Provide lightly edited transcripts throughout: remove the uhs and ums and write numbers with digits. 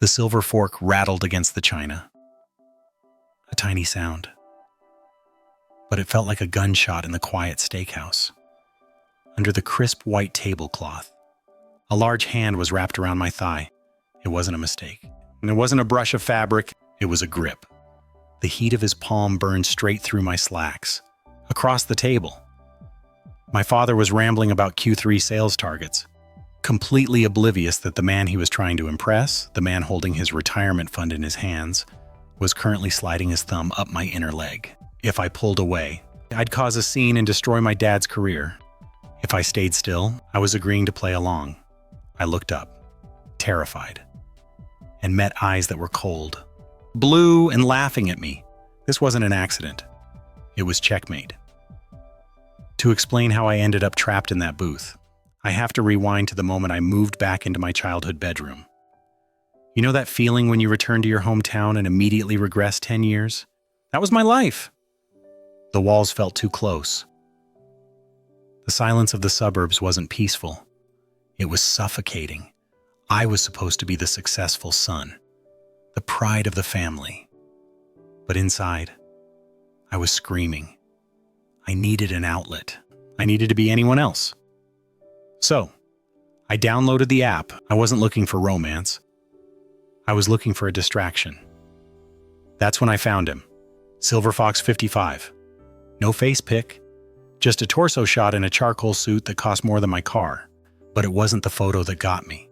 The silver fork rattled against the china. A tiny sound. But it felt like a gunshot in the quiet steakhouse. Under the crisp white tablecloth, a large hand was wrapped around my thigh. It wasn't a mistake. And it wasn't a brush of fabric, it was a grip. The heat of his palm burned straight through my slacks, across the table. My father was rambling about Q3 sales targets, completely oblivious that the man he was trying to impress, the man holding his retirement fund in his hands, was currently sliding his thumb up my inner leg. If I pulled away, I'd cause a scene and destroy my dad's career. If I stayed still, I was agreeing to play along. I looked up, terrified, and met eyes that were cold, blue and laughing at me. This wasn't an accident. It was checkmate. To explain how I ended up trapped in that booth, I have to rewind to the moment I moved back into my childhood bedroom. You know that feeling when you return to your hometown and immediately regress 10 years? That was my life. The walls felt too close. The silence of the suburbs wasn't peaceful. It was suffocating. I was supposed to be the successful son, the pride of the family. But inside, I was screaming. I needed an outlet. I needed to be anyone else. So, I downloaded the app. I wasn't looking for romance. I was looking for a distraction. That's when I found him. Silver Fox 55. No face pic, just a torso shot in a charcoal suit that cost more than my car. But it wasn't the photo that got me.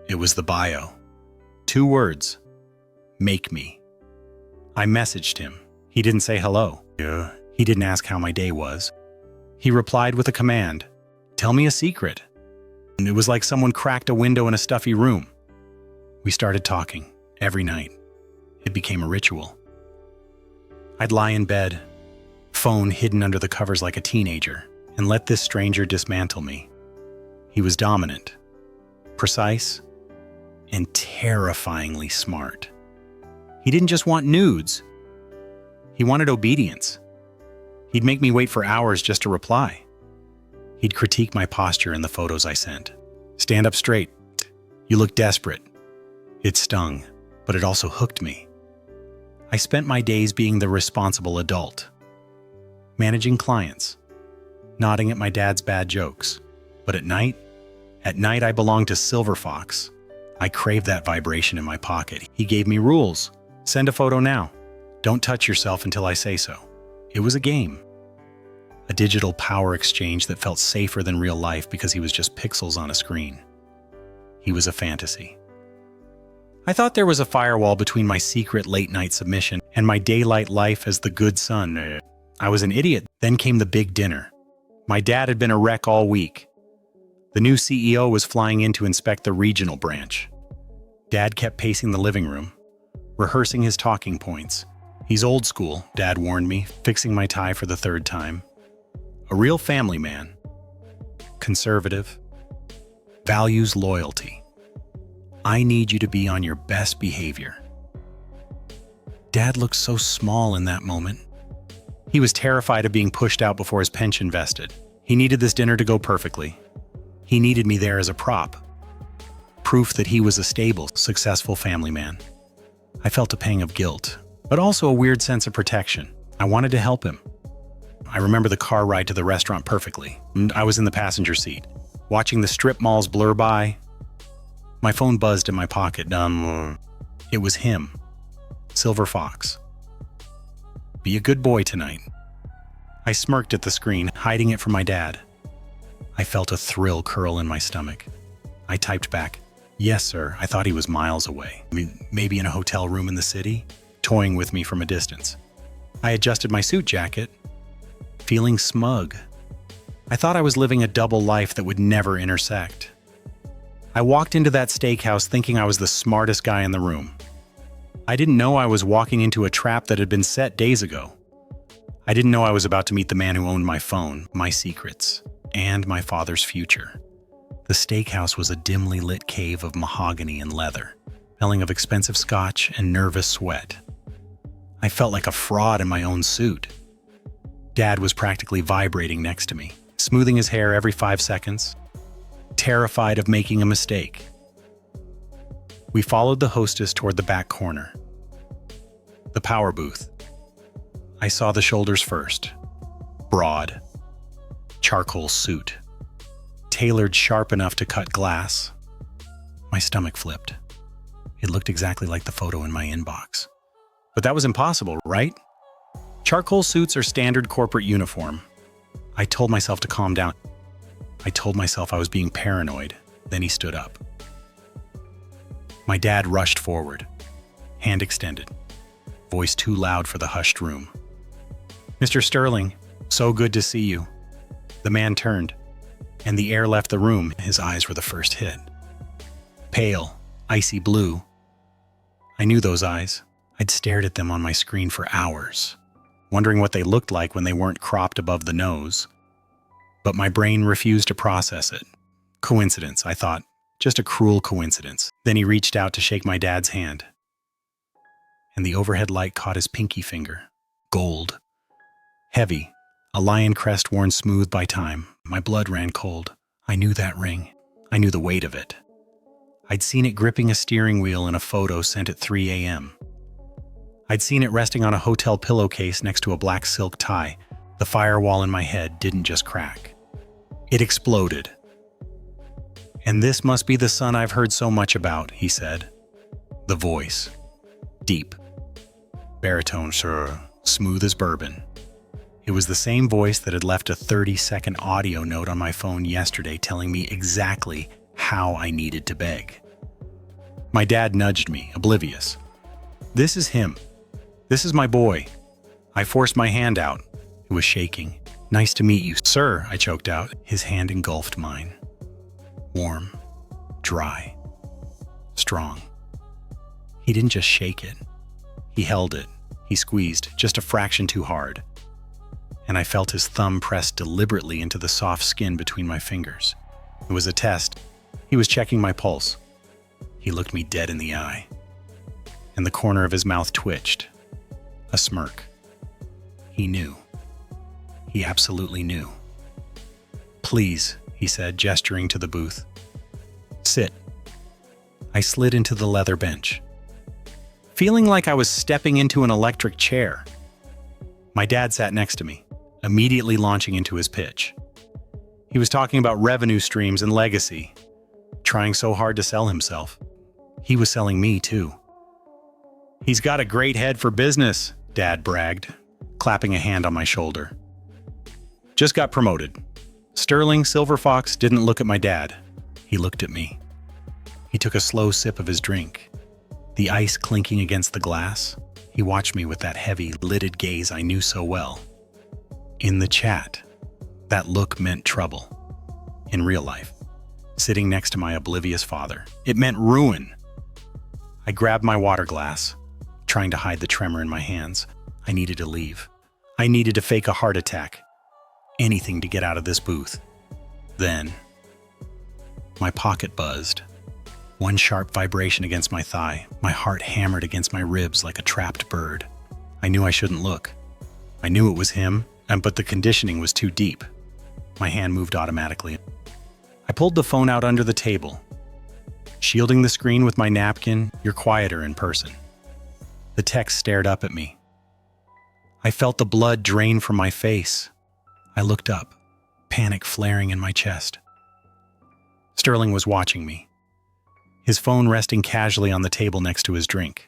It was the bio. 2 words. Make me. I messaged him. He didn't say hello. He didn't ask how my day was. He replied with a command. Tell me a secret. And it was like someone cracked a window in a stuffy room. We started talking every night. It became a ritual. I'd lie in bed, phone hidden under the covers like a teenager, and let this stranger dismantle me. He was dominant, precise, and terrifyingly smart. He didn't just want nudes. He wanted obedience. He'd make me wait for hours just to reply. He'd critique my posture in the photos I sent. Stand up straight. You look desperate. It stung, but it also hooked me. I spent my days being the responsible adult, managing clients, nodding at my dad's bad jokes. But at night I belonged to Silver Fox. I craved that vibration in my pocket. He gave me rules. Send a photo now. Don't touch yourself until I say so. It was a game. A digital power exchange that felt safer than real life because he was just pixels on a screen. He was a fantasy. I thought there was a firewall between my secret late-night submission and my daylight life as the good son. I was an idiot. Then came the big dinner. My dad had been a wreck all week. The new CEO was flying in to inspect the regional branch. Dad kept pacing the living room, rehearsing his talking points. He's old school, Dad warned me, fixing my tie for the 3rd time. A real family man. Conservative. Values loyalty. I need you to be on your best behavior. Dad looked so small in that moment. He was terrified of being pushed out before his pension vested. He needed this dinner to go perfectly. He needed me there as a prop. Proof that he was a stable, successful family man. I felt a pang of guilt, but also a weird sense of protection. I wanted to help him. I remember the car ride to the restaurant perfectly. I was in the passenger seat, watching the strip malls blur by. My phone buzzed in my pocket. It was him, Silver Fox. Be a good boy tonight. I smirked at the screen, hiding it from my dad. I felt a thrill curl in my stomach. I typed back, yes, sir. I thought he was miles away. Maybe in a hotel room in the city, toying with me from a distance. I adjusted my suit jacket, feeling smug. I thought I was living a double life that would never intersect. I walked into that steakhouse thinking I was the smartest guy in the room. I didn't know I was walking into a trap that had been set days ago. I didn't know I was about to meet the man who owned my phone, my secrets, and my father's future. The steakhouse was a dimly lit cave of mahogany and leather, smelling of expensive scotch and nervous sweat. I felt like a fraud in my own suit. Dad was practically vibrating next to me, smoothing his hair every 5 seconds, terrified of making a mistake. We followed the hostess toward the back corner. The power booth. I saw the shoulders first. Broad. Charcoal suit. Tailored sharp enough to cut glass. My stomach flipped. It looked exactly like the photo in my inbox. But that was impossible, right? Charcoal suits are standard corporate uniform. I told myself to calm down. I told myself I was being paranoid. Then he stood up. My dad rushed forward, hand extended, voice too loud for the hushed room. "Mr. Sterling, so good to see you." The man turned, and the air left the room. His eyes were the first hit. Pale, icy blue. I knew those eyes. I'd stared at them on my screen for hours, wondering what they looked like when they weren't cropped above the nose. But my brain refused to process it. Coincidence, I thought. Just a cruel coincidence. Then he reached out to shake my dad's hand. And the overhead light caught his pinky finger. Gold. Heavy. A lion crest worn smooth by time. My blood ran cold. I knew that ring. I knew the weight of it. I'd seen it gripping a steering wheel in a photo sent at 3 a.m. I'd seen it resting on a hotel pillowcase next to a black silk tie. The firewall in my head didn't just crack. It exploded. "And this must be the son I've heard so much about," he said. The voice. Deep. Baritone, sir. Smooth as bourbon. It was the same voice that had left a 30-second audio note on my phone yesterday telling me exactly how I needed to beg. My dad nudged me, oblivious. "This is him. This is my boy." I forced my hand out. It was shaking. "Nice to meet you, sir," I choked out. His hand engulfed mine. Warm, dry, strong. He didn't just shake it. He held it. He squeezed, just a fraction too hard. And I felt his thumb pressed deliberately into the soft skin between my fingers. It was a test. He was checking my pulse. He looked me dead in the eye. And the corner of his mouth twitched. A smirk. He knew. He absolutely knew. "Please," he said, gesturing to the booth. "Sit." I slid into the leather bench, feeling like I was stepping into an electric chair. My dad sat next to me, immediately launching into his pitch. He was talking about revenue streams and legacy, trying so hard to sell himself. He was selling me, too. "He's got a great head for business," Dad bragged, clapping a hand on my shoulder. "Just got promoted." Sterling Silver Fox didn't look at my dad. He looked at me. He took a slow sip of his drink, the ice clinking against the glass. He watched me with that heavy, lidded gaze I knew so well. In the chat, that look meant trouble. In real life, sitting next to my oblivious father, it meant ruin. I grabbed my water glass, trying to hide the tremor in my hands. I needed to leave. I needed to fake a heart attack. Anything to get out of this booth. Then, my pocket buzzed. One sharp vibration against my thigh. My heart hammered against my ribs like a trapped bird. I knew I shouldn't look. I knew it was him, but the conditioning was too deep. My hand moved automatically. I pulled the phone out under the table, shielding the screen with my napkin. "You're quieter in person." The text stared up at me. I felt the blood drain from my face. I looked up, panic flaring in my chest. Sterling was watching me, his phone resting casually on the table next to his drink.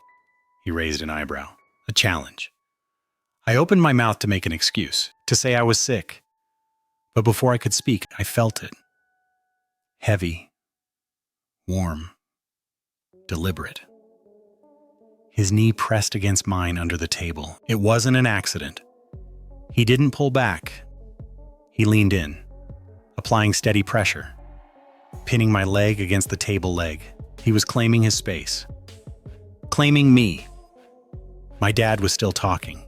He raised an eyebrow, a challenge. I opened my mouth to make an excuse, to say I was sick. But before I could speak, I felt it. Heavy, warm, deliberate. His knee pressed against mine under the table. It wasn't an accident. He didn't pull back. He leaned in, applying steady pressure, pinning my leg against the table leg. He was claiming his space, claiming me. My dad was still talking.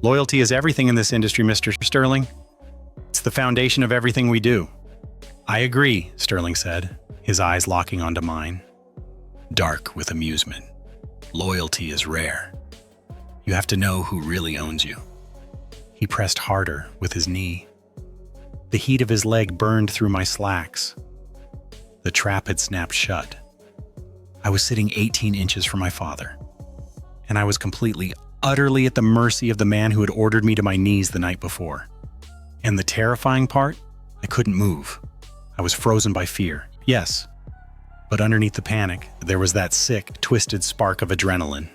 "Loyalty is everything in this industry, Mr. Sterling. It's the foundation of everything we do." "I agree," Sterling said, his eyes locking onto mine, dark with amusement. "Loyalty is rare. You have to know who really owns you." He pressed harder with his knee. The heat of his leg burned through my slacks. The trap had snapped shut. I was sitting 18 inches from my father, and I was completely, utterly at the mercy of the man who had ordered me to my knees the night before. And the terrifying part? I couldn't move. I was frozen by fear, yes. But underneath the panic, there was that sick, twisted spark of adrenaline.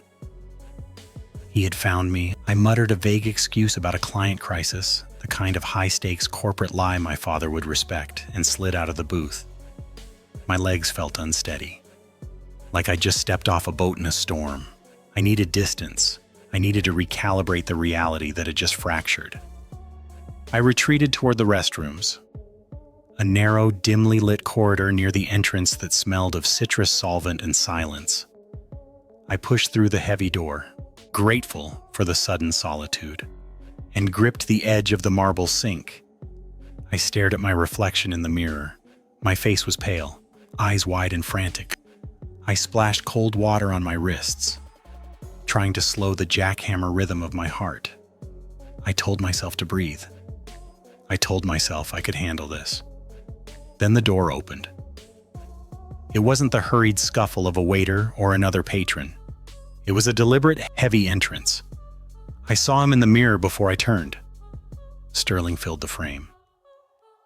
He had found me. I muttered a vague excuse about a client crisis, the kind of high-stakes corporate lie my father would respect, and slid out of the booth. My legs felt unsteady, like I'd just stepped off a boat in a storm. I needed distance. I needed to recalibrate the reality that had just fractured. I retreated toward the restrooms, a narrow, dimly lit corridor near the entrance that smelled of citrus solvent and silence. I pushed through the heavy door, grateful for the sudden solitude, and gripped the edge of the marble sink. I stared at my reflection in the mirror. My face was pale, eyes wide and frantic. I splashed cold water on my wrists, trying to slow the jackhammer rhythm of my heart. I told myself to breathe. I told myself I could handle this. Then the door opened. It wasn't the hurried scuffle of a waiter or another patron. It was a deliberate, heavy entrance. I saw him in the mirror before I turned. Sterling filled the frame.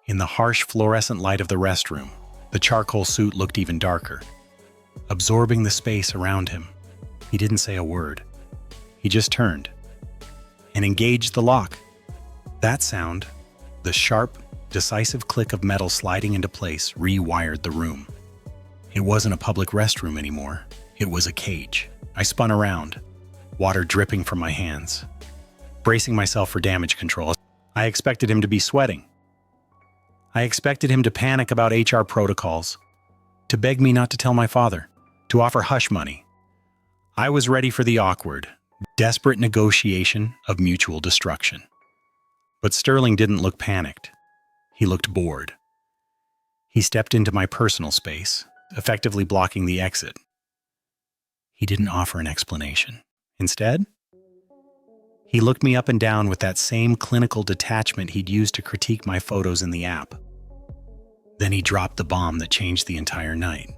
In the harsh fluorescent light of the restroom, the charcoal suit looked even darker, absorbing the space around him. He didn't say a word. He just turned and engaged the lock. That sound, the sharp, decisive click of metal sliding into place, rewired the room. It wasn't a public restroom anymore. It was a cage. I spun around, water dripping from my hands. Bracing myself for damage control, I expected him to be sweating. I expected him to panic about HR protocols, to beg me not to tell my father, to offer hush money. I was ready for the awkward, desperate negotiation of mutual destruction. But Sterling didn't look panicked. He looked bored. He stepped into my personal space, effectively blocking the exit. He didn't offer an explanation. Instead, he looked me up and down with that same clinical detachment he'd used to critique my photos in the app. Then he dropped the bomb that changed the entire night.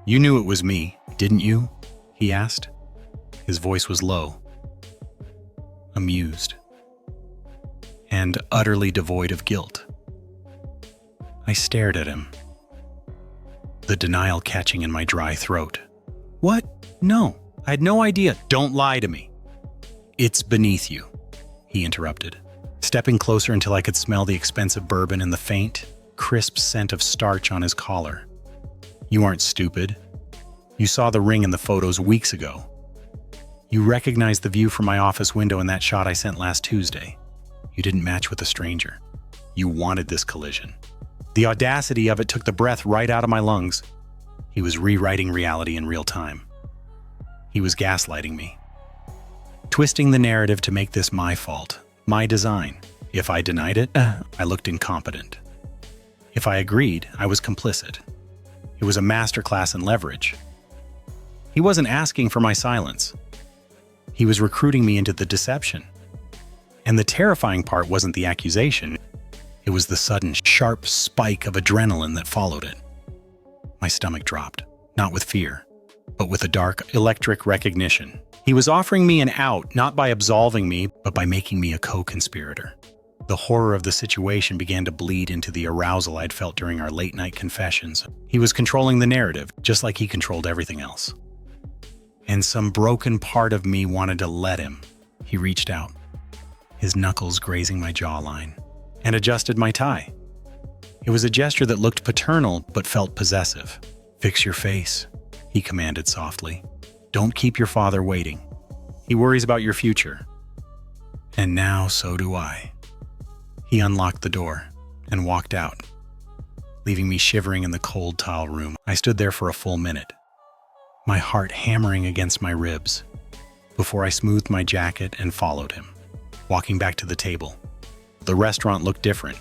"You knew it was me, didn't you?" he asked. His voice was low, amused, and utterly devoid of guilt. I stared at him, the denial catching in my dry throat. "What? No, I had no idea." "Don't lie to me." "It's beneath you," he interrupted, stepping closer until I could smell the expensive bourbon and the faint, crisp scent of starch on his collar. "You aren't stupid. You saw the ring in the photos weeks ago. You recognized the view from my office window in that shot I sent last Tuesday. You didn't match with a stranger. You wanted this collision." The audacity of it took the breath right out of my lungs. He was rewriting reality in real time. He was gaslighting me, twisting the narrative to make this my fault, my design. If I denied it, I looked incompetent. If I agreed, I was complicit. It was a masterclass in leverage. He wasn't asking for my silence. He was recruiting me into the deception. And the terrifying part wasn't the accusation. It was the sudden, sharp spike of adrenaline that followed it. My stomach dropped, not with fear, but with a dark, electric recognition. He was offering me an out, not by absolving me, but by making me a co-conspirator. The horror of the situation began to bleed into the arousal I'd felt during our late-night confessions. He was controlling the narrative, just like he controlled everything else. And some broken part of me wanted to let him. He reached out, his knuckles grazing my jawline, and adjusted my tie. It was a gesture that looked paternal but felt possessive. "Fix your face," he commanded softly. "Don't keep your father waiting. He worries about your future. And now so do I." He unlocked the door and walked out, leaving me shivering in the cold tile room. I stood there for a full minute, my heart hammering against my ribs, before I smoothed my jacket and followed him, walking back to the table. The restaurant looked different.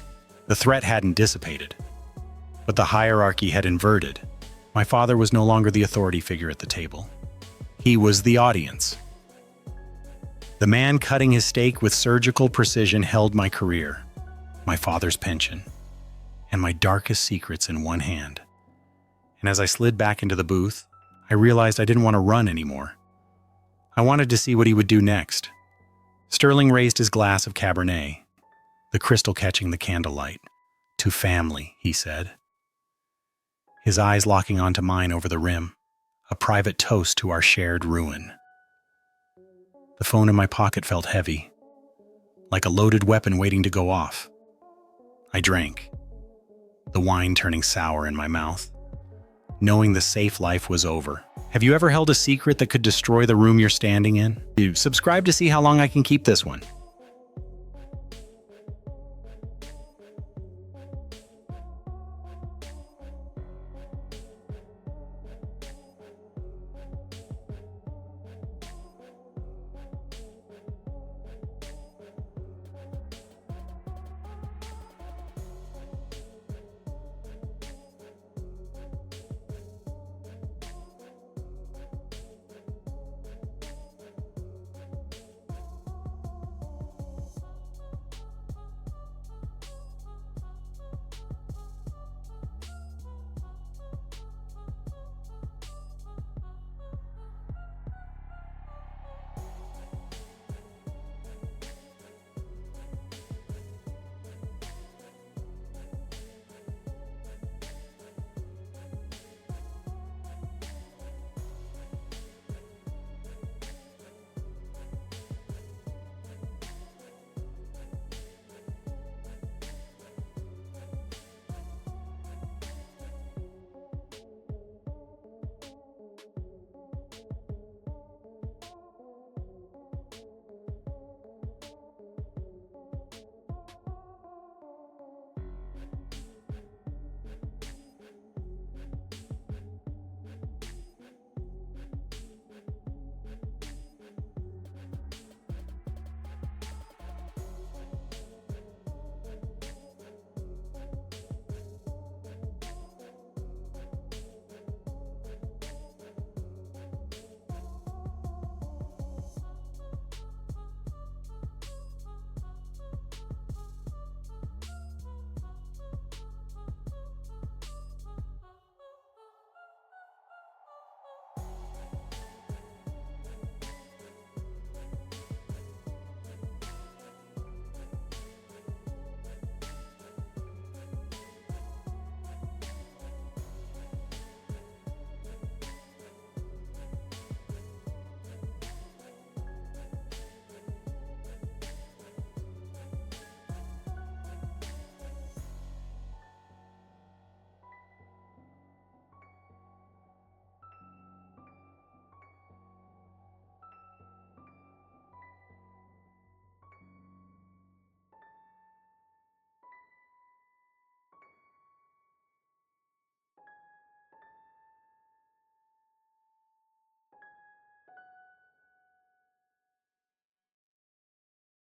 The threat hadn't dissipated, but the hierarchy had inverted. My father was no longer the authority figure at the table. He was the audience. The man cutting his steak with surgical precision held my career, my father's pension, and my darkest secrets in one hand. and as I slid back into the booth, I realized I didn't want to run anymore. I wanted to see what he would do next. Sterling raised his glass of Cabernet, the crystal catching the candlelight. "To family," he said, his eyes locking onto mine over the rim, a private toast to our shared ruin. The phone in my pocket felt heavy, like a loaded weapon waiting to go off. I drank, the wine turning sour in my mouth, knowing the safe life was over. Have you ever held a secret that could destroy the room you're standing in? Subscribe to see how long I can keep this one.